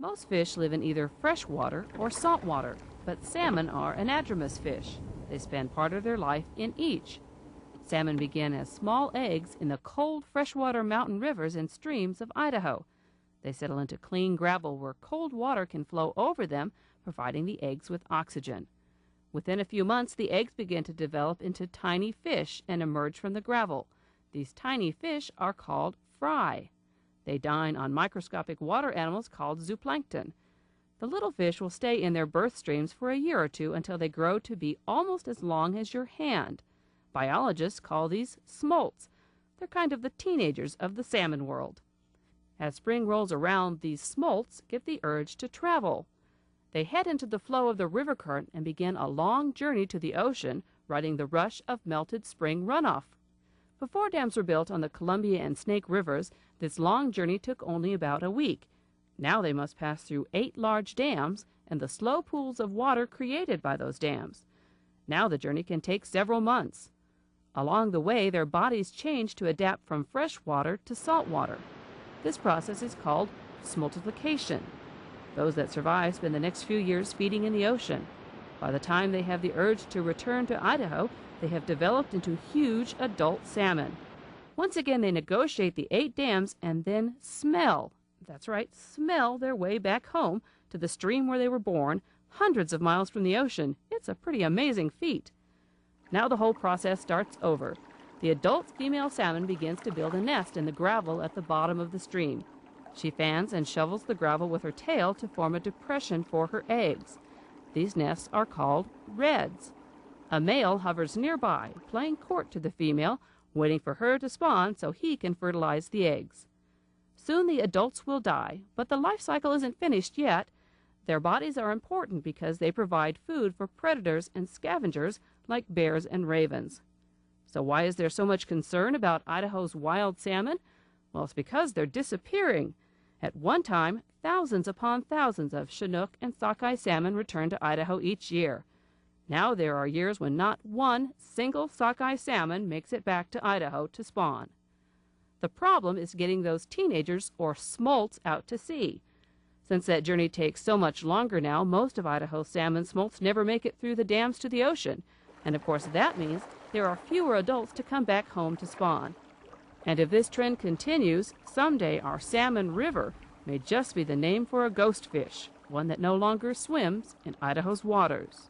Most fish live in either freshwater or saltwater, but salmon are anadromous fish. They spend part of their life in each. Salmon begin as small eggs in the cold freshwater mountain rivers and streams of Idaho. They settle into clean gravel where cold water can flow over them, providing the eggs with oxygen. Within a few months, the eggs begin to develop into tiny fish and emerge from the gravel. These tiny fish are called fry. They dine on microscopic water animals called zooplankton. The little fish will stay in their birth streams for a year or two until they grow to be almost as long as your hand. Biologists call these smolts. They're kind of the teenagers of the salmon world. As spring rolls around, these smolts get the urge to travel. They head into the flow of the river current and begin a long journey to the ocean, riding the rush of melted spring runoff. Before dams were built on the Columbia and Snake Rivers, this long journey took only about a week. Now they must pass through 8 large dams and the slow pools of water created by those dams. Now the journey can take several months. Along the way, their bodies change to adapt from fresh water to salt water. This process is called smoltification. Those that survive spend the next few years feeding in the ocean. By the time they have the urge to return to Idaho, they have developed into huge adult salmon. Once again, they negotiate the 8 dams and then smell. That's right, smell their way back home to the stream where they were born, hundreds of miles from the ocean. It's a pretty amazing feat. Now the whole process starts over. The adult female salmon begins to build a nest in the gravel at the bottom of the stream. She fans and shovels the gravel with her tail to form a depression for her eggs. These nests are called redds. A male hovers nearby, playing court to the female, waiting for her to spawn so he can fertilize the eggs. Soon the adults will die, but the life cycle isn't finished yet. Their bodies are important because they provide food for predators and scavengers like bears and ravens. So why is there so much concern about Idaho's wild salmon? Well, it's because they're disappearing. At one time, thousands upon thousands of Chinook and sockeye salmon return to Idaho each year. Now there are years when not one single sockeye salmon makes it back to Idaho to spawn. The problem is getting those teenagers or smolts out to sea. Since that journey takes so much longer now, most of Idaho's salmon smolts never make it through the dams to the ocean. And of course that means there are fewer adults to come back home to spawn. And if this trend continues, someday our salmon river may just be the name for a ghost fish, one that no longer swims in Idaho's waters.